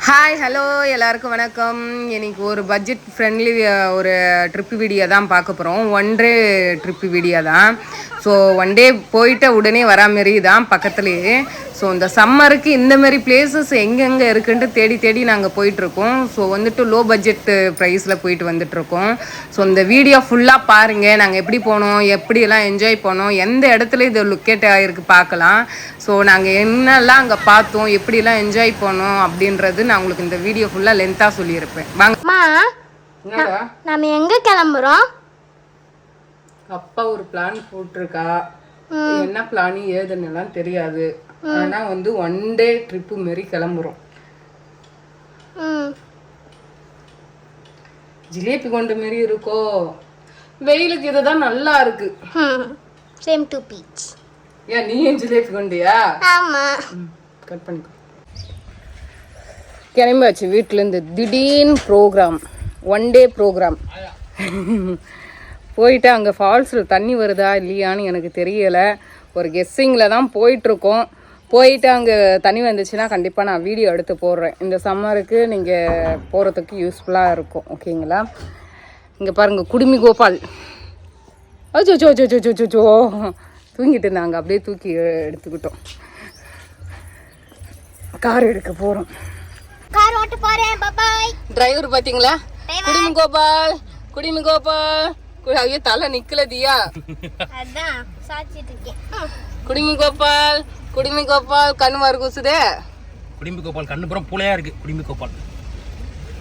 Hi hello எல்லாருக்கும் வணக்கம். இன்னைக்கு ஒரு பட்ஜெட் ஃப்ரெண்ட்லி ஒரு ட்ரிப்பு வீடியோ தான் பார்க்க போகிறோம். ஒன் டே ட்ரிப்பு வீடியோ தான். ஸோ ஒன் டே போயிட்ட உடனே வரா மாரி தான் பக்கத்துலேயே. ஸோ இந்த சம்மருக்கு இந்த மாதிரி பிளேசஸ் எங்கெங்கே இருக்குன்ட்டு தேடி தேடி நாங்கள் போயிட்டுருக்கோம். ஸோ வந்துட்டு லோ பட்ஜெட் ப்ரைஸில் போயிட்டு வந்துட்டுருக்கோம். ஸோ இந்த வீடியோ ஃபுல்லாக பாருங்கள். நாங்கள் எப்படி போனோம், எப்படியெல்லாம் என்ஜாய் பண்ணோம், எந்த இடத்துல இது லொக்கேட் ஆகிருக்கு பார்க்கலாம். ஸோ நாங்கள் என்னெல்லாம் அங்கே பார்த்தோம், எப்படிலாம் என்ஜாய் பண்ணோம் அப்படின்றது நான் உங்களுக்கு இந்த வீடியோ ஃபுல்லாக லென்த்தாக சொல்லியிருப்பேன். வாங்கம்மா, நம்ம எங்கே கிளம்புறோம்? அப்பா ஒரு பிளான் போட்டிருக்கா. என்ன பிளான் ஏதுன்னெல்லாம் தெரியாது. ஆனால் வந்து ஒன் டே ட்ரிப்பு மாரி கிளம்புறோம். ஜிலேபி கொண்ட மாரி இருக்கோ, வெயிலுக்கு இதுதான் நல்லா இருக்கு. Same to beach. ஏன் நீ ஏன் ஜிலேபி கொண்டியா? ஆமா, கட் பண்ணிக்கோ. கிளம்பியாச்சு வீட்டிலேருந்து. திடீர்னு ப்ரோக்ராம், ஒன் டே ப்ரோக்ராம். போயிட்டு அங்கே ஃபால்ஸில் தண்ணி வருதா இல்லையான்னு எனக்கு தெரியலை. ஒரு கெஸ்ஸிங்கில் தான் போயிட்டுருக்கோம். போயிட்டு அங்கே தண்ணி வந்துச்சுன்னா கண்டிப்பாக நான் வீடியோ எடுத்து போடுறேன். இந்த சம்மருக்கு நீங்கள் போகிறதுக்கு யூஸ்ஃபுல்லாக இருக்கும். ஓகேங்களா? இங்கே பாருங்கள், குடுமி கோபால். அச்சோ தூங்கிட்டு இருந்தாங்க. அப்படியே தூக்கி எடுத்துக்கிட்டோம். கார் எடுக்க போகிறோம். கார் ஓட்ட போறேன். By by. டிரைவர் பார்த்தீங்களா? குடுமி கோபால், குடுமி கோபால். ஐயோ, தலை நிக்கல தியா. அதான் சாச்சிட்டு இருக்கேன். குடுமி கோபால், குடுமி கோபால். கண்ணு மாறு கூசுதே. குடுமி கோபால் கண்ணு புறம் பூளையா இருக்கு. குடுமி கோபால்,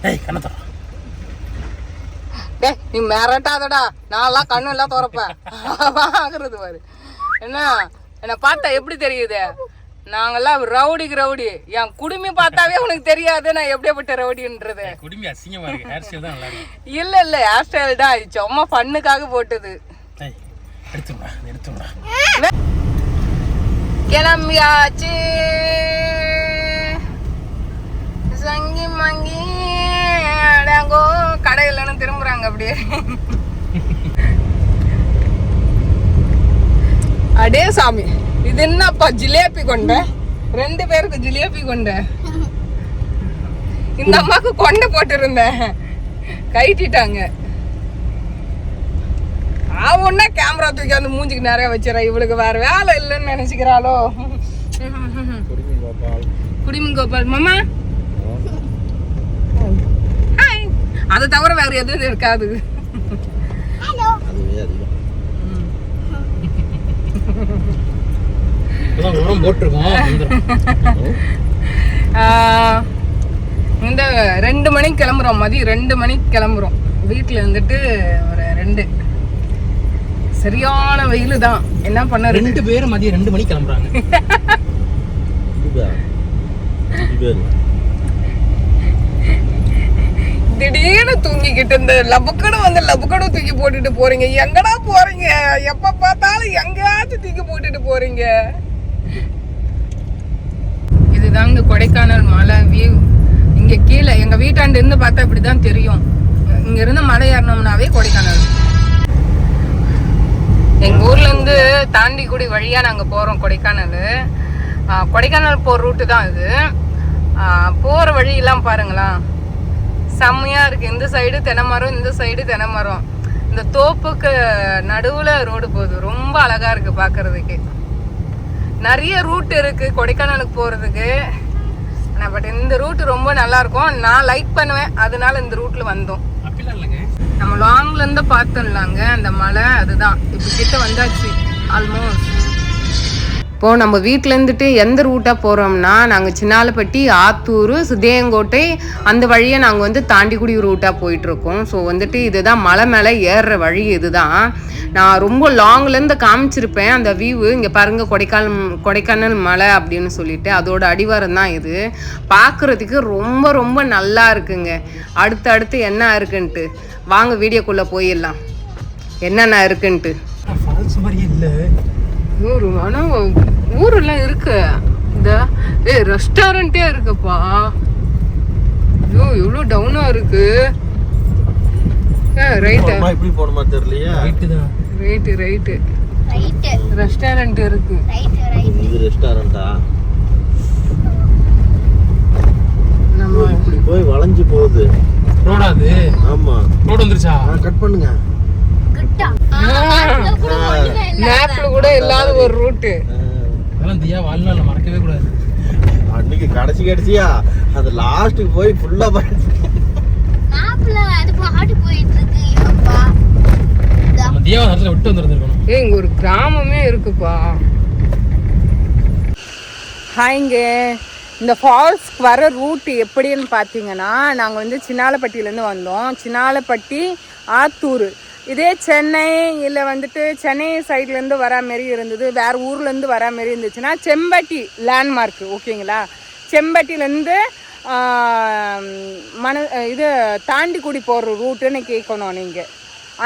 டேய் கண்ணை தர. டேய் நீ மிரட்டாதடா, நான்லாம் கண்ணு எல்லாம் திறப்பேன். வாங்குறது பாரு. என்ன பார்த்தா எப்படி தெரியுது? நாங்கெல்லாம் ரவுடிக்கு ரவுடி. என் குடுமி பார்த்தாவே உனக்கு தெரியாது நான் எப்படியாப்பட்ட ரவுடின்றது. குடுமி அசிங்கமா இருக்கு. ஹேர் ஸ்டைல் தான் நல்லா இருக்கு. இல்ல ஹேர் ஸ்டைல் தான், சும்மா ஃபன்னுக்காக போட்டது. எடுத்துடா. கிளம்பியாச்சு. சங்கி மங்கி அடங்கோ. கடையிலன்னு திரும்புறாங்க அப்படியே. அடே சாமி, இது என்னப்பா ஜிலேபி கொண்ட? 2 பேருக்கு ஜிலேபி கொண்ட. இந்த அம்மாக்கு கொண்டை போட்டிருந்தேன், கைட்டிட்டாங்க. அவன்னா கேமரா தூக்கி அந்த மூஞ்சிக்கு நிறைய வச்சிடறா. இவளுக்கு வேற வேலை இல்லைன்னு நினைச்சுக்கிறாளோ. குடிமி கோபால் மாமா. ஹாய். அதை தவிர வேற எதுவும் இருக்காது. இந்த 2 மணிக்கு கிளம்புறோம். மதியம் 2 மணிக்கு கிளம்புறோம். வீட்டுல இருந்துட்டு ஒரு 2 சரியான வெயிலு தான். என்ன பண்ண 2 பேரும் மதியம் 2 மணிக்கு கிளம்புறாங்க. திடீர்னு தூங்கிக்கிட்டு இந்த லபக்கடும் தூக்கி போட்டுட்டு போறீங்க. எங்கடா போறீங்க? எப்ப பார்த்தாலும் எங்கேயாச்சும் தூக்கி போட்டுட்டு போறீங்க. இதுதாங்க கொடைக்கானல் மலை வியூ. இங்க கீழே எங்க வீட்டாண்டு இருந்து பார்த்தா இப்படிதான் தெரியும். இங்க இருந்து மலை ஏறினோம்னாவே கொடைக்கானல். எங்க ஊர்ல இருந்து தாண்டிக்குடி வழியா நாங்க போறோம் கொடைக்கானல். கொடைக்கானல் போற ரூட்டு தான் இது. போற வழியெல்லாம் பாருங்களா, செம்மையா இருக்கு. இந்த சைடு தென்னைமரம், இந்த சைடு தென்னைமரம். இந்த தோப்புக்கு நடுவுல ரோடு போகுது. ரொம்ப அழகா இருக்கு பாக்குறதுக்கு. நிறைய ரூட் இருக்கு கொடைக்கானலுக்கு போறதுக்கு. பட் இந்த ரூட் ரொம்ப நல்லா இருக்கும். நான் லைக் பண்ணுவேன், அதனால இந்த ரூட்ல வந்தோம். நம்ம லாங்ல இருந்து பார்த்தோம்லாங்க அந்த மலை. அதுதான் இப்ப கிட்ட வந்தாச்சு ஆல்மோஸ்ட். இப்போ நம்ம வீட்டில் இருந்துட்டு எந்த ரூட்டாக போகிறோம்னா, நாங்கள் சின்னாலப்பட்டி, ஆத்தூர், சுதேங்கோட்டை அந்த வழியை நாங்கள் வந்து தாண்டிக்குடி ரூட்டாக போயிட்டுருக்கோம். ஸோ வந்துட்டு இதுதான் மலை மேலே ஏறுற வழி. இதுதான் நான் ரொம்ப லாங்லேருந்து காமிச்சிருப்பேன் அந்த வியூ. இங்கே பாருங்கள், கொடைக்கானல் மலை அப்படின்னு சொல்லிட்டு அதோட அடிவாரம் தான் இது. பார்க்குறதுக்கு ரொம்ப ரொம்ப நல்லா இருக்குங்க. அடுத்து என்ன இருக்குன்ட்டு வாங்க வீடியோக்குள்ளே போயிடலாம், என்னென்ன இருக்குன்ட்டு. ஆனால் ஊரெல்லாம் இருக்கு. இந்த ரெஸ்டாரண்ட்டே இருக்குப்பா. ஐயோ எவ்வளோ டவுனா இருக்கு. ரைட்டு ரெஸ்டாரண்ட் இருக்கு. நம்ம அது. ரோடா அது? ஆமா. ரோடு வந்துருச்சா? கட் பண்ணுங்க. மேப்ல கூட இல்லாத ஒரு ரூட். அதெல்லாம் தியா வாழ்நாள்ல மறக்கவே கூடாது. அன்னைக்கு கடைசியா அந்த லாஸ்ட்டுக்கு போய் ஃபுல்லா மேப்ல அது பாட்டு போயிட்டு இருக்கு. அப்பா நம்ம தியாவை நேரத்துல விட்டு வந்துருந்துருக்கணும். இங்க ஒரு கிராமமே இருக்குப்பா. ஹாய்ங்க, இந்த ஃபால்ஸ்க்கு வர ரூட் எப்படின்னு பார்த்தீங்கன்னா, நாங்கள் வந்து சின்னாலப்பட்டியிலேருந்து வந்தோம். சின்னாலப்பட்டி, ஆத்தூர், இதே சென்னை இல்லை வந்துட்டு சென்னை சைட்லேருந்து வரா மாரி இருந்தது, வேறு ஊர்லேருந்து வரா மாரி இருந்துச்சுன்னா செம்பட்டி லேண்ட்மார்க்கு. ஓகேங்களா? செம்பட்டிலேருந்து இது தாண்டிக்குடி போகிற ரூட்டுன்னு கேட்கணும் நீங்கள்.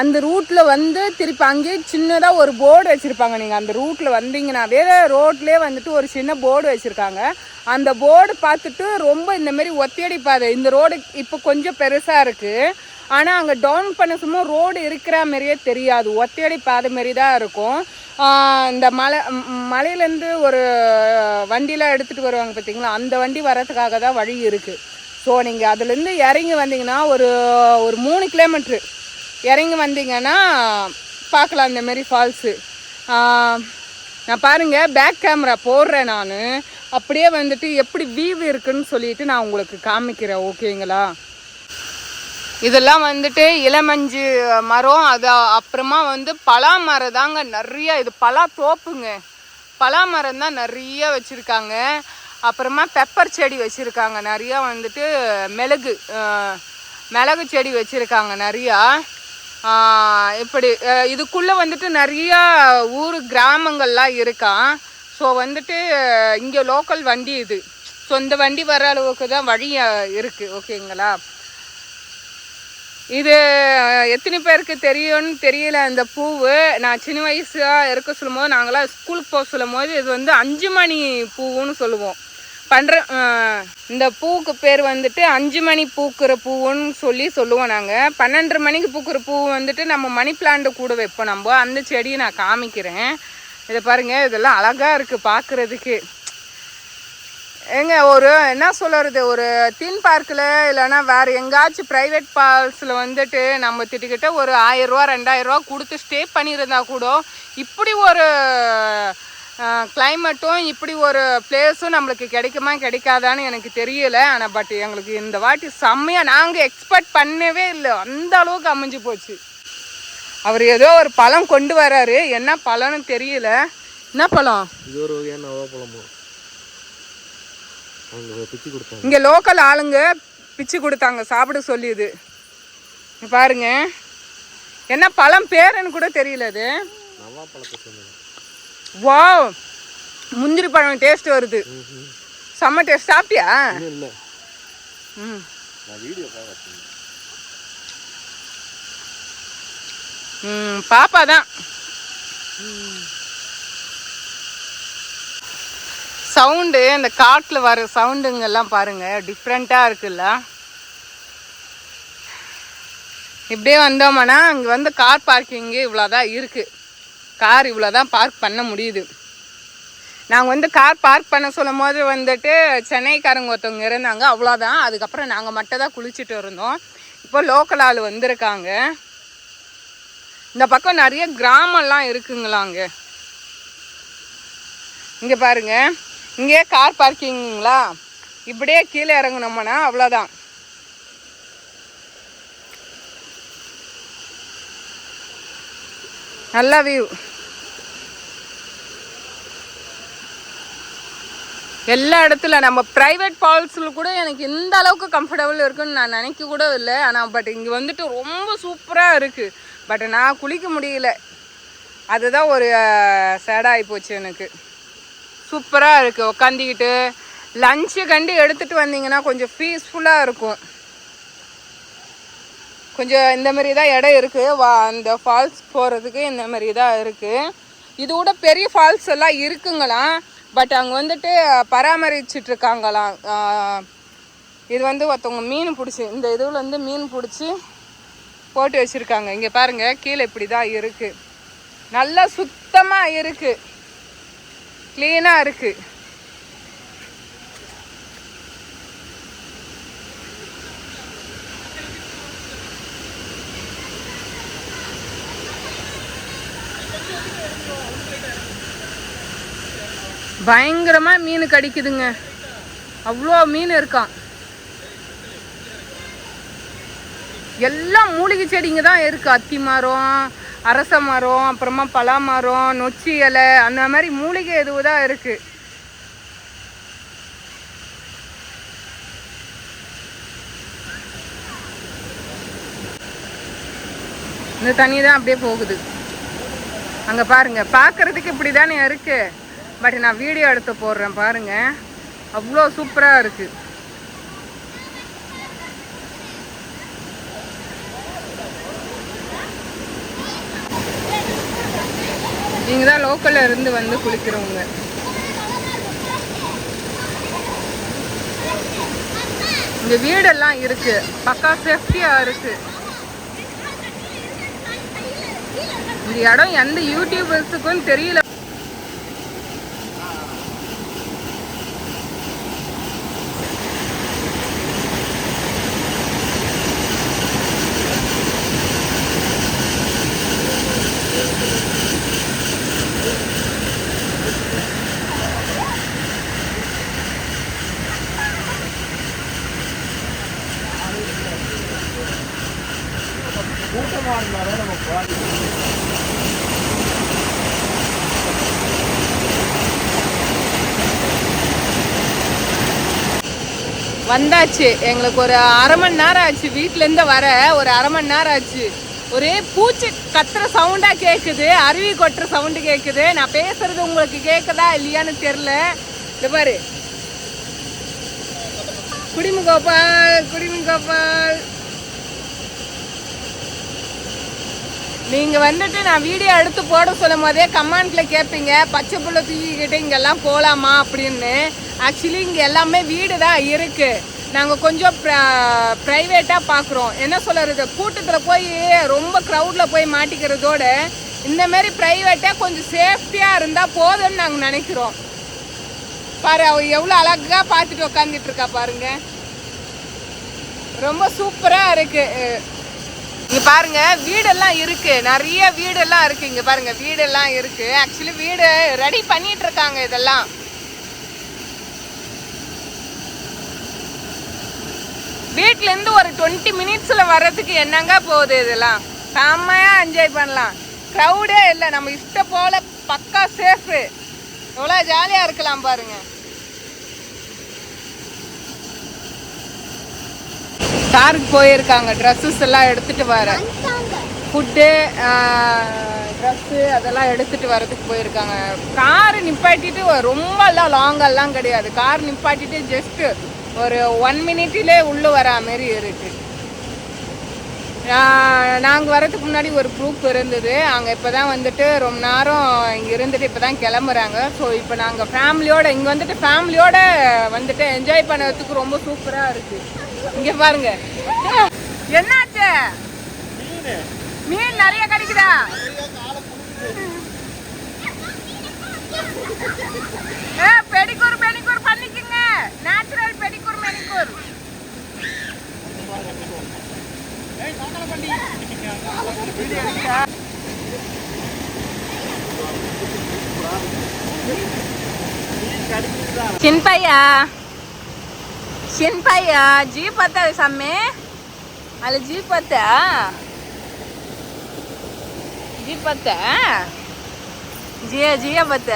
அந்த ரூட்டில் வந்து திருப்பி அங்கேயே சின்னதாக ஒரு போர்டு வச்சுருப்பாங்க. நீங்கள் அந்த ரூட்டில் வந்தீங்கன்னாவே ரோட்லேயே வந்துட்டு ஒரு சின்ன போர்டு வச்சுருக்காங்க. அந்த போர்டு பார்த்துட்டு ரொம்ப இந்தமாரி ஒத்தையடி பாதை. இந்த ரோடு இப்போ கொஞ்சம் பெருசாக இருக்குது, ஆனால் அங்கே டவுன் பண்ண சும்மா ரோடு இருக்கிற மாரியே தெரியாது, ஒத்தையடி பாதை மாரி தான் இருக்கும். இந்த மலையிலேருந்து ஒரு வண்டிலாம் எடுத்துகிட்டு வருவாங்க பார்த்தீங்களா, அந்த வண்டி வர்றதுக்காக தான் வழி இருக்குது. ஸோ நீங்கள் அதுலேருந்து இறங்கி வந்தீங்கன்னா ஒரு 3 கிலோமீட்ரு இறங்கி வந்தீங்கன்னா பார்க்கலாம் இந்தமாரி ஃபால்ஸு. நான் பாருங்கள், பேக் கேமரா போடுறேன் நான், அப்படியே வந்துட்டு எப்படி வியூ இருக்குன்னு சொல்லிட்டு நான் உங்களுக்கு காமிக்கிறேன். ஓகேங்களா? இதெல்லாம் வந்துட்டு இளமஞ்சு மரம், அது அப்புறமா வந்து பலா மரம் தாங்க நிறைய. இது பலா தோப்புங்க, பலா மரம் தான் நிறைய வச்சுருக்காங்க. அப்புறமா பெப்பர் செடி வச்சுருக்காங்க நிறையா, வந்துட்டு மிளகு செடி வச்சுருக்காங்க நிறையா. இப்படி இதுக்குள்ளே வந்துட்டு நிறையா ஊர் கிராமங்கள்லாம் இருக்கான். ஸோ வந்துட்டு இங்கே லோக்கல் வண்டி இது. ஸோ இந்த வண்டி வர அளவுக்கு தான் வழி இருக்குது. ஓகேங்களா? இது எத்தனை பேருக்கு தெரியும்னு தெரியல. இந்த பூவு நான் சின்ன வயசாக இருக்க சொல்லும் போது, நாங்களாம் ஸ்கூலுக்கு போக சொல்லும் போது, இது வந்து 5 மணி பூவுன்னு சொல்லுவோம். இந்த பூவுக்கு பேர் வந்துட்டு 5 மணி பூக்கிற பூவுன்னு சொல்லுவோம் நாங்கள். 12:30 மணிக்கு பூக்கிற பூ வந்துட்டு நம்ம மணி பிளான்ட் கூட வைப்போம். நம்ம அந்த செடியை நான் காமிக்கிறேன். இதை பாருங்கள், இதெல்லாம் அழகாக இருக்குது பார்க்குறதுக்கு. ஏங்க, ஒரு என்ன சொல்கிறது, ஒரு தீம் பார்க்கில் இல்லைன்னா வேறு எங்கேயாச்சும் ப்ரைவேட் ஃபால்ஸில் வந்துட்டு நம்ம திட்டுக்கிட்ட ஒரு 1000 ரூபா 2000 ரூபா கொடுத்து ஸ்டே பண்ணியிருந்தா கூட இப்படி ஒரு கிளைமேட்டும் இப்படி ஒரு பிளேஸும் நம்மளுக்கு கிடைக்குமா கிடைக்காதான்னு எனக்கு தெரியல. ஆனால் பட் எங்களுக்கு இந்த வாட்டி செம்மையாக, நாங்கள் எக்ஸ்பெக்ட் பண்ணவே இல்லை, அந்த அளவுக்கு அமைஞ்சு போச்சு. அவர் ஏதோ ஒரு பழம் கொண்டு வராரு, என்ன பழம்னு தெரியல. என்ன பழம்? இது ஒரு வகையான நவாப்பழமோ. இங்கே லோக்கல் ஆளுங்க பிச்சு கொடுத்தாங்க சாப்பிட சொல்லி. இது பாருங்க, என்ன பழம் பேருன்னு கூட தெரியல. அது வாவ், முந்திரி பழம் டேஸ்ட் வருது, செம்ம டேஸ்ட். சாப்பிட்டியா? பாப்பா தான். சவுண்டு, இந்த காட்டில் வர சவுண்டுங்கெல்லாம் பாருங்கள், டிஃப்ரெண்ட்டாக இருக்குல்ல. இப்படியே வந்தோம்னா இங்கே வந்து கார் பார்க்கிங்கு இவ்வளோதான் இருக்குது. கார் இவ்வளோ தான் பார்க் பண்ண முடியுது. நாங்கள் வந்து கார் பார்க் பண்ண சொல்லும் போது வந்துட்டு சென்னைக்காரங்க ஒருத்தவங்க இருந்தாங்க, அவ்வளோதான். அதுக்கப்புறம் நாங்கள் மட்டும் தான் குளிச்சுட்டு இருந்தோம். இப்போ லோக்கல் ஆள் வந்திருக்காங்க. இந்த பக்கம் நிறைய கிராமம்லாம் இருக்குங்களாங்க. இங்கே பாருங்க, இங்கே கார் பார்க்கிங்களா, இப்படியே கீழே இறங்கினோம்னா அவ்வளோதான். நல்ல வியூ. எல்லா இடத்துல நம்ம ப்ரைவேட் ஃபால்ஸில் கூட எனக்கு இந்த அளவுக்கு கம்ஃபர்டபுள் இருக்குன்னு நான் நினைக்க கூட இல்லை. ஆனால் பட் இங்கே வந்துட்டு ரொம்ப சூப்பராக இருக்குது. பட் நான் குளிக்க முடியல, அதுதான் ஒரு சேடாகி போச்சு எனக்கு. சூப்பராக இருக்குது. உக்காந்திக்கிட்டு லஞ்சு கண்டு எடுத்துகிட்டு வந்தீங்கன்னா கொஞ்சம் பீஸ்ஃபுல்லாக இருக்கும். கொஞ்சம் இந்த மாதிரி தான் இடம் இருக்குது. அந்த ஃபால்ஸ் போகிறதுக்கு இந்த மாதிரி தான் இருக்குது. இது கூட பெரிய ஃபால்ஸ் எல்லாம் இருக்குங்களாம். பட் அங்கே வந்துட்டு பராமரிச்சிட்ருக்காங்களாம். இது வந்து ஒருத்தவங்க மீன் பிடிச்சி, இந்த இதுவில் வந்து மீன் பிடிச்சி போட்டு வச்சுருக்காங்க. இங்கே பாருங்கள், கீழே இப்படி தான் இருக்குது. நல்லா சுத்தமாக இருக்குது, க்ளீனாக இருக்குது. பயங்கரமா மீன் கடிக்குதுங்க. அவ்வளோ மீன் இருக்கான். எல்லாம் மூலிகை செடிங்க தான் இருக்கு. அத்தி மரம், அரச மரம், அப்புறமா பலா மரம், நொச்சி இலை, அந்த மாதிரி மூலிகை எதுவும் தான் இருக்கு. இந்த தண்ணி தான் அப்படியே போகுது. அங்கே பாருங்க, பார்க்கறதுக்கு இப்படி தானே இருக்கு. பட் நான் வீடியோ எடுத்து போடுறேன் பாருங்க, அவ்வளோ சூப்பராக இருக்கு. நீங்கள் தான் லோக்கலில் இருந்து வந்து குளிக்கிறவங்க. இந்த வீடெல்லாம் இருக்கு, பக்கா சேஃப்டியாக இருக்கு. இந்த இடம் எந்த யூடியூபர்ஸுக்கும் தெரியல. வந்தாச்சு. எங்களுக்கு ஒரு அரை மணி நேரம் ஆச்சு, வீட்டிலேருந்து வர ஒரு அரை மணி நேரம் ஆச்சு. ஒரே பூச்சி கத்துற சவுண்டா கேட்குது, அருவி கொட்டுற சவுண்டு கேட்குது. நான் பேசுறது உங்களுக்கு கேட்குதா இல்லையான்னு தெரில. இந்த பாரு, குடிமுகோபால், குடிமுகோபால். நீங்கள் வந்துட்டு நான் வீடியோ எடுத்து போட சொல்லும் போதே கமெண்ட்ல கேட்பீங்க, பச்சை புள்ள தூக்கிக்கிட்டு இங்கெல்லாம் போகலாமா அப்படின்னு. ஆக்சுவலி இங்கே எல்லாமே வீடு தான் இருக்குது. நாங்கள் கொஞ்சம் ப்ரைவேட்டாக பார்க்குறோம். என்ன சொல்கிறது, கூட்டத்தில் போய் ரொம்ப க்ரௌடில் போய் மாட்டிக்கிறதோட இந்தமாரி ப்ரைவேட்டாக கொஞ்சம் சேஃப்டியாக இருந்தால் போதும்னு நாங்கள் நினைக்கிறோம். பாரு, அவ எவ்வளோ அழகாக பார்த்துட்டு உக்காந்துட்டு இருக்கா பாருங்க, ரொம்ப சூப்பராக இருக்குது. இங்க பாருங்க, வீடெல்லாம் இருக்கு, நிறைய வீடெல்லாம் இருக்கு. இங்க பாருங்க, வீடெல்லாம் இருக்கு. ஆக்சுவலி வீடு ரெடி பண்ணிட்டு இருக்காங்க. இதெல்லாம் வீட்ல இருந்து ஒரு 20 மினிட்ஸ்ல வர்றதுக்கு என்னங்க போகுது. இதெல்லாம் செம்மையா என்ஜாய் பண்ணலாம். க்ரௌடே இல்லை, நம்ம இஷ்ட போல பக்கா சேஃப். எவ்வளோ ஜாலியா இருக்கலாம் பாருங்க. காருக்கு போயிருக்காங்க, ட்ரெஸ்ஸஸ் எல்லாம் எடுத்துட்டு வர, ஃபுட்டு, ட்ரெஸ்ஸு அதெல்லாம் எடுத்துட்டு வரதுக்கு போயிருக்காங்க. காரு நிப்பாட்டிட்டு ரொம்பலாம் லாங்கெல்லாம் கிடையாது. கார் நிப்பாட்டிட்டு ஜஸ்ட்டு ஒரு 1 மினிட்லே உள்ளே வர மாரி இருக்கு. நாங்கள் வரதுக்கு முன்னாடி ஒரு குரூப் இருந்தது. அங்கே இப்போ தான் வந்துட்டு ரொம்ப நேரம் இங்கே இருந்துட்டு இப்போ தான் கிளம்புறாங்க. ஸோ இப்போ நாங்கள் ஃபேமிலியோடு இங்கே வந்துட்டு ஃபேமிலியோட வந்துட்டு என்ஜாய் பண்ணுறதுக்கு ரொம்ப சூப்பராக இருக்குது. இங்க பாருங்க, என்னாச்சு, மீன் நிறைய கிடைக்குதா? பெடிக்கூர் பெடிக்கூர் பண்ணிக்கங்க, நேச்சுரல் பெடிக்கூர் மெனிக்கூர். சின்பையா, சின்பையா, ஜீ பத்தா சாமி, ಅಲ್ಲ ಜೀ ಪತ್ತ, ಜೀ ಪತ್ತ, ಜಿಯ ಬತ್ತ,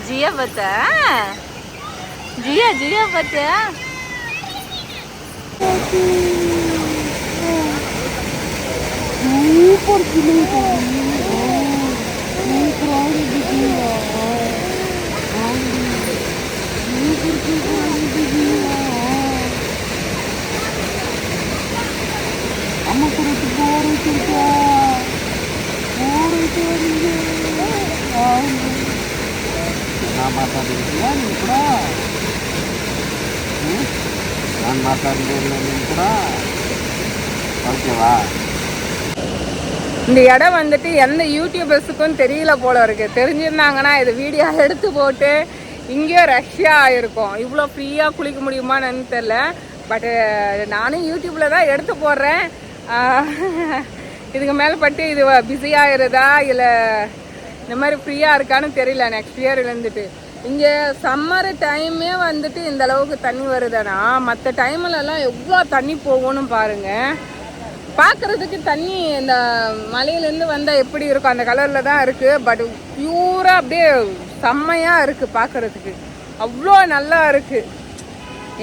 ಜಿಯ ಬತ್ತ, ಜಿಯ ಬತ್ತ. நான் மாத்தாடுறீங்களா நீ கூட? நான் மாத்தாடுறீங்களா நீ கூட? ஓகேவா? இந்த இடம் வந்துட்டு எந்த யூடியூபர்ஸுக்கும் தெரியல போல இருக்கு. தெரிஞ்சிருந்தாங்கன்னா இது வீடியோ எடுத்து போட்டு இங்கேயும் ரஷ்யாக இருக்கும். இவ்வளோ ஃப்ரீயாக குளிக்க முடியுமான்னு தெரில. பட்டு நானும் யூடியூப்பில் தான் எடுத்து போடுறேன். இதுக்கு மேலே பட்டு இது பிஸியாகிறதா இல்லை இந்த மாதிரி ஃப்ரீயாக இருக்கான்னு தெரியல நெக்ஸ்ட் இயர் இருந்துட்டு. இங்கே சம்மர் டைமே வந்துட்டு இந்த அளவுக்கு தண்ணி வருதுன்னா மற்ற டைம்லலாம் எவ்வளோ தண்ணி போகும்னு பாருங்கள். பார்க்குறதுக்கு தண்ணி இந்த மலையிலேருந்து வந்தால் எப்படி இருக்கும் அந்த கலரில் தான் இருக்குது. பட் பியூராக அப்படியே செம்மையாக இருக்குது பார்க்குறதுக்கு, அவ்வளோ நல்லா இருக்குது.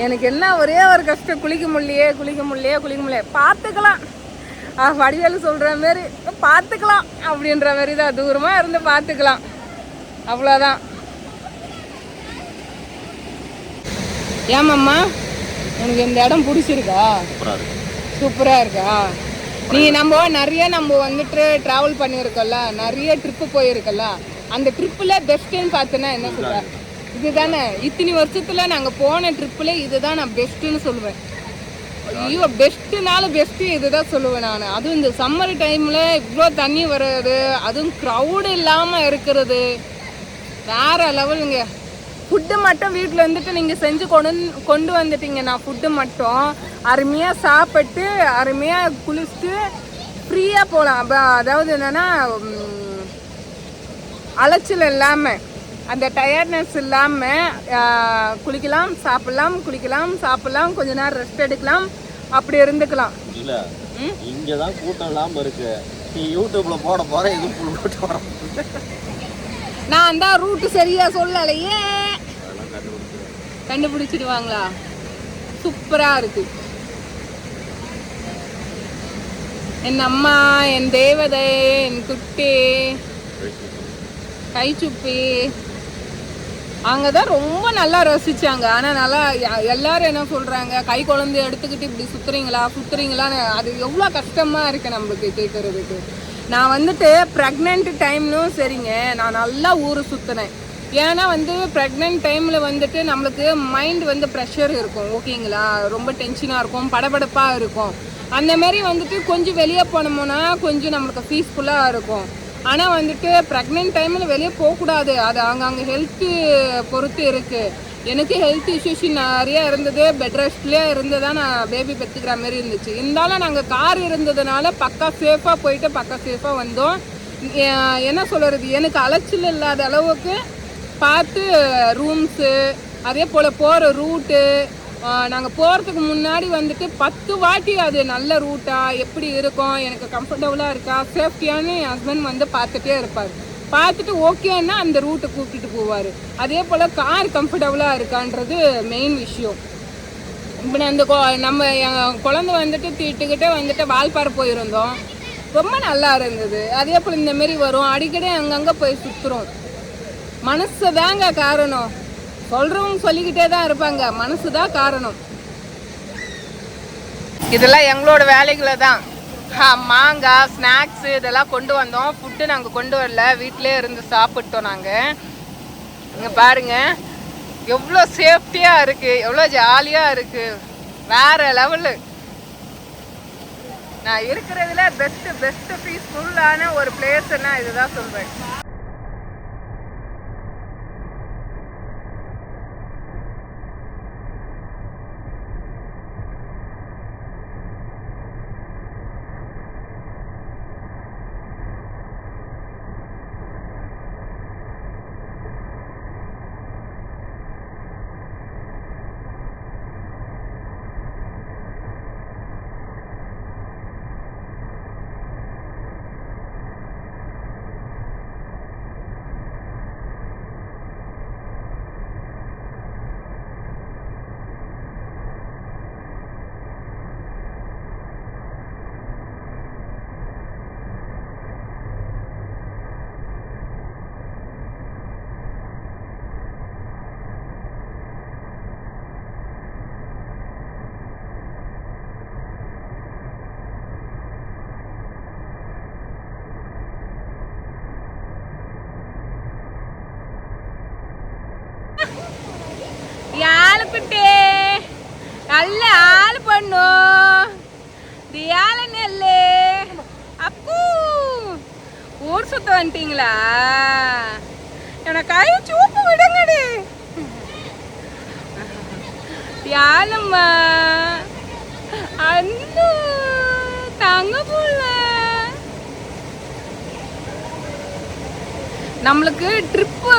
எனக்கு என்ன ஒரே ஒரு கஷ்டம், குளிக்க முடியலையே. பார்த்துக்கலாம், வடிவேலு சொல்கிற மாரி பார்த்துக்கலாம் அப்படின்ற மாதிரி தான், தூரமாக இருந்து பார்த்துக்கலாம், அவ்வளோதான். ஏமாம்மா உனக்கு இந்த இடம் பிடிச்சிருக்கா? சூப்பராக இருக்கா? நம்ம வந்துட்டு ட்ராவல் பண்ணியிருக்கோம்ல, நிறைய ட்ரிப்பு போயிருக்கல, அந்த ட்ரிப்பில் பெஸ்ட்டுன்னு பார்த்தோன்னா என்ன சொல்ற? இதுதானே இத்தனை வருஷத்தில் நாங்கள் போன ட்ரிப்பில் இதுதான் நான் பெஸ்ட்டுன்னு சொல்லுவேன். ஐயோ பெஸ்ட்டுனாலும் பெஸ்ட்டு இதுதான் சொல்லுவேன் நான். அதுவும் இந்த சம்மர் டைமில் இவ்வளோ தண்ணி வர்றது, அதுவும் க்ரௌடு இல்லாமல் இருக்கிறது வேற லெவலுங்க. ஃபுட்டு மட்டும் வீட்டில் வந்துட்டு நீங்கள் செஞ்சு கொண்டு வந்துட்டீங்கன்னா ஃபுட்டு மட்டும் அருமையாக சாப்பிட்டு அருமையாக குளிச்சுட்டு ஃப்ரீயாக போகலாம். அதாவது என்னென்னா அலைச்சல் இல்லாமல், அந்த டயர்ட்னஸ் இல்லாமல் குளிக்கலாம், சாப்பிடலாம், கொஞ்ச நேரம் ரெஸ்ட் எடுக்கலாம், அப்படி இருந்துக்கலாம். இல்லை இங்கே தான் கூட்டம் இல்லாமல் இருக்கு. நீ யூடியூப்ல போற இது கூட்டம் வர நான் தான் ரூட்டு சரியா சொல்லலையே, கண்டுபிடிச்சிடுவாங்களா? சூப்பரா இருக்கு. என் அம்மா, என் தேவதை, என் குட்டி, கைச்சுப்பி அங்கதான் ரொம்ப நல்லா ரசிச்சாங்க. ஆனா நல்லா எல்லாரும் என்ன சொல்றாங்க, கை குழந்தை எடுத்துக்கிட்டு இப்படி சுத்துறீங்களான்னு. அது எவ்வளவு கஷ்டமா இருக்கு நம்மளுக்கு கேட்கறதுக்கு. நான் வந்துட்டு ப்ரெக்னென்ட் டைம்லும் சரிங்க, நான் நல்லா ஊர் சுற்றினேன். ஏன்னா ப்ரெக்னென்ட் டைமில் வந்துட்டு நம்மளுக்கு மைண்ட் ப்ரெஷர் இருக்கும், ஓகேங்களா? ரொம்ப டென்ஷனாக இருக்கும், படபடப்பாக இருக்கும். அந்த மாதிரி கொஞ்சம் வெளியே போனோம்னா கொஞ்சம் நம்மளுக்கு பீஸ்ஃபுல்லாக இருக்கும். ஆனால் ப்ரெக்னென்ட் டைமில் வெளியே போகக்கூடாது, அது அங்கே ஹெல்த்து பொறுத்து இருக்குது. எனக்கு ஹெல்த் இஷ்யூஸ் நிறைய இருந்தது, பெட் ரெஸ்ட்லேயே இருந்ததான் நான் பேபி பெற்றுக்கிற மாதிரி இருந்துச்சு. இருந்தாலும் நாங்கள் கார் இருந்ததுனால பக்கா சேஃபாக போயிட்டு பக்கா சேஃபாக வந்தோம். என்ன சொல்கிறது, எனக்கு அலைச்சல் இல்லாத அளவுக்கு பார்த்து ரூம்ஸு, அதே போல் போகிற ரூட்டு, நாங்கள் போகிறதுக்கு முன்னாடி 10 வாட்டி அது நல்ல ரூட்டாக எப்படி இருக்கும், எனக்கு கம்ஃபர்டபுளாக இருக்கா, சேஃப்டியானு என் ஹஸ்பண்ட் பார்த்துட்டே இருப்பார். பார்த்துட்டு ஓகேன்னா அந்த ரூட்டை கூப்பிட்டுட்டு போவார். அதே போல் கார் கம்ஃபர்டபுளாக இருக்கான்றது மெயின் விஷயம். இப்போ நம்ம என் குழந்தை தீட்டுக்கிட்டே வால்பாறை போயிருந்தோம், ரொம்ப நல்லா இருந்தது. அதே போல் இந்தமாரி வரும், அடிக்கடி அங்கங்கே போய் சுற்றுறோம். மனசு தாங்க காரணம், சொல்கிறவங்க சொல்லிக்கிட்டே தான் இருப்பாங்க, மனசு தான் காரணம். இதெல்லாம் எங்களோட வேலைகளை தான். மாங்காய், ஸ்நாக்ஸு இதெல்லாம் கொண்டு வந்தோம். ஃபுட்டு நாங்கள் கொண்டு வரல, வீட்டிலே இருந்து சாப்பிட்டோம். நாங்கள் இங்கே பாருங்கள் எவ்வளோ சேஃப்டியாக இருக்குது, எவ்வளோ ஜாலியாக இருக்குது, வேறு லெவலு. நான் இருக்கிறதுல பெஸ்ட்டு பீஸ்ஃபுல்லான ஒரு பிளேஸ்ன்னா இதுதான் சொல்வேன். யாழுக்குட்டே நல்ல ஆள் பண்ணும் தியால நெல்லு அப்பு ஊர் சுத்த வந்துட்டீங்களா? எனக்கு கை சூப்பு விடுங்கடி. தியாலம்மா அண்ணு தங்க புள்ள நம்மளுக்கு ட்ரிப்பு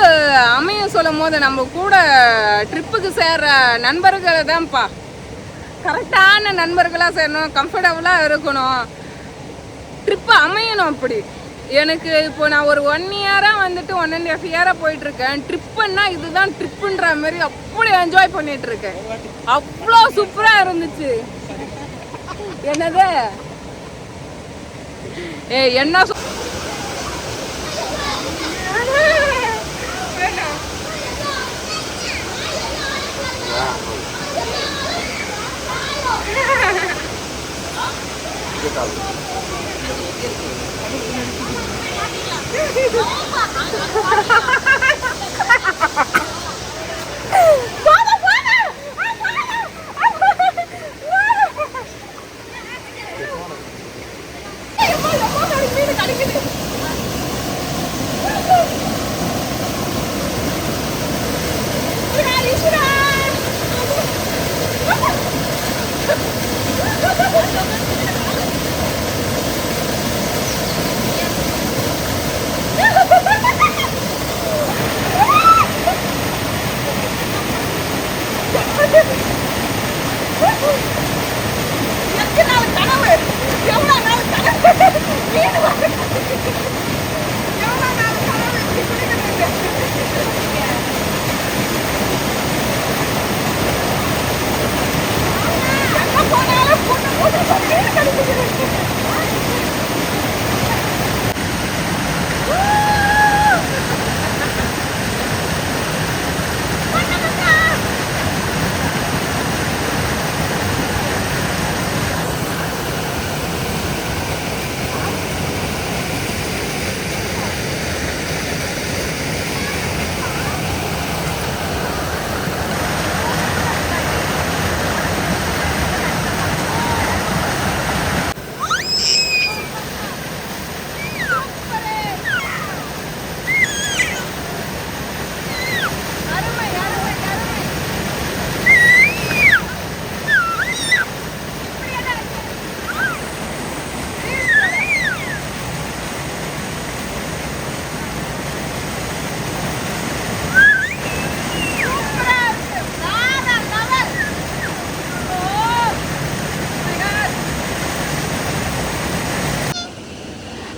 அமைய சொல்லும் போது நம்ம கூட ட்ரிப்புக்கு சேர்ற நண்பர்களை தான்ப்பா கரெக்டான நண்பர்களாக சேரணும், கம்ஃபர்டபுளாக இருக்கணும், ட்ரிப்பு அமையணும். அப்படி எனக்கு இப்போ நான் ஒரு 1 இயராக வந்துட்டு 1.5 இயராக போயிட்டுருக்கேன். ட்ரிப்புன்னா இதுதான் ட்ரிப்புன்ற மாதிரி அப்படி என்ஜாய் பண்ணிகிட்ருக்கேன். அவ்வளோ சூப்பராக இருந்துச்சு. என்னது என்ன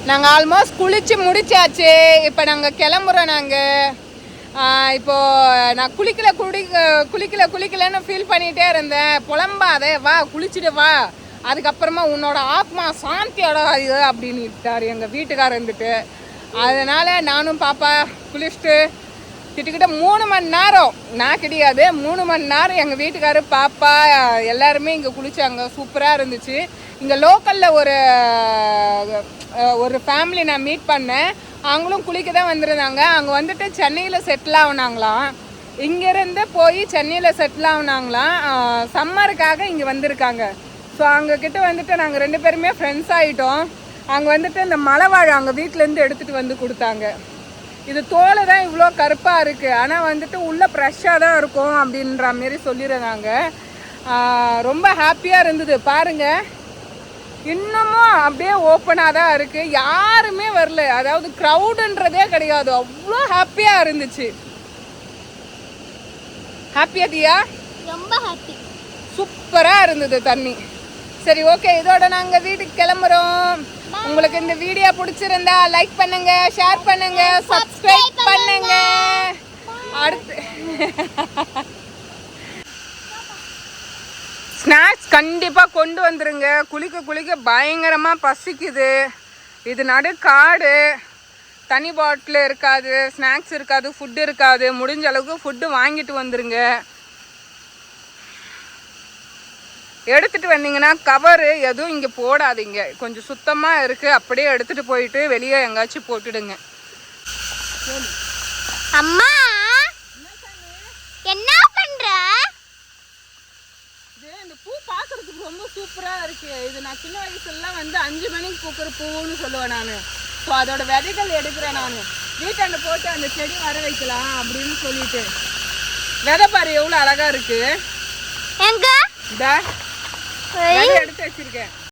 நாங்கள் ஆல்மோஸ்ட் குளிச்சு முடிச்சாச்சு. இப்போ நாங்கள் கிளம்புறோம். இப்போது நான் குளிக்கலைன்னு ஃபீல் பண்ணிகிட்டே இருந்தேன். புலம்பாதே, வா குளிச்சுட்டு வா, அதுக்கப்புறமா உன்னோட ஆத்மா சாந்தியோட இது அப்படின்னுட்டார் எங்கள் வீட்டுக்காரர் இருந்துட்டு. அதனால் நானும் பாப்பா குளிச்சுட்டு கிட்டத்தட்ட 3 மணி நேரம், நான் கிடையாது 3 மணி நேரம் எங்கள் வீட்டுக்காரர் பாப்பா எல்லாருமே இங்கே குளிச்சாங்க. சூப்பராக இருந்துச்சு. இங்கே லோக்கலில் ஒரு ஃபேமிலி நான் மீட் பண்ணேன். அவங்களும் குளிக்க தான் வந்திருந்தாங்க. அங்கே வந்துட்டு சென்னையில் செட்டில் ஆகுனாங்களாம். இங்கேருந்து போய் சென்னையில் செட்டில் ஆகுனாங்களாம். சம்மருக்காக இங்கே வந்திருக்காங்க. ஸோ அங்கக்கிட்ட வந்துட்டு நாங்கள் 2 பேருமே ஃப்ரெண்ட்ஸ் ஆகிட்டோம். அங்கே வந்துட்டு இந்த மலை வாழை அங்கே வீட்டிலேருந்து எடுத்துகிட்டு வந்து கொடுத்தாங்க. இது தோலை தான் இவ்வளோ கருப்பாக இருக்குது, ஆனால் வந்துட்டு உள்ளே ஃப்ரெஷ்ஷாக தான் இருக்கும் அப்படின்ற மாரி சொல்லிடுறாங்க. ரொம்ப ஹாப்பியாக இருந்தது. பாருங்கள், இன்னமும் அப்படியே ஓப்பனாக தான் இருக்குது, யாருமே வரல. அதாவது க்ரௌடுன்றதே கிடையாது. அவ்வளோ ஹாப்பியாக இருந்துச்சு. ஹாப்பியா தியா? ரொம்ப ஹாப்பி. சூப்பராக இருந்தது தண்ணி. சரி, ஓகே, இதோட நாங்கள் வீட்டுக்கு கிளம்புறோம். உங்களுக்கு இந்த வீடியோ பிடிச்சிருந்தா லைக் பண்ணுங்க, ஷேர் பண்ணுங்க, சப்ஸ்கிரைப் பண்ணுங்க. அடுத்து ஸ்நாக்ஸ் கண்டிப்பாக கொண்டு வந்துருங்க. குளிக்க பயங்கரமாக பசிக்குது. இது நடு காடு, தனி பாட்டில் இருக்காது, ஸ்நாக்ஸ் இருக்காது, ஃபுட்டு இருக்காது. முடிஞ்ச அளவுக்கு ஃபுட்டு வாங்கிட்டு வந்துருங்க. எடுத்துகிட்டு வந்தீங்கன்னா கவரு எதுவும் இங்கே போடாதீங்க. கொஞ்சம் சுத்தமாக இருக்குது, அப்படியே எடுத்துகிட்டு போயிட்டு வெளியே எங்காச்சும் போட்டுடுங்க. அம்மா என்ன பண்ற? இந்த பூ பார்க்கறதுக்கு ரொம்ப சூப்பராக இருக்கு. இது நான் சின்ன வயசுலாம் வந்து 5 மணிக்கு பூக்கிற பூன்னு சொல்லுவேன் நான். ஸோ அதோட விதைகள் எடுக்கிறேன் நான். வீட்டாண்ட போட்டு அந்த செடி வர வைக்கலாம் அப்படின்னு சொல்லிட்டு. விதை பாரு எவ்வளோ அழகா இருக்கு. எங்க இந்த எடுத்து வச்சிருக்கேன்.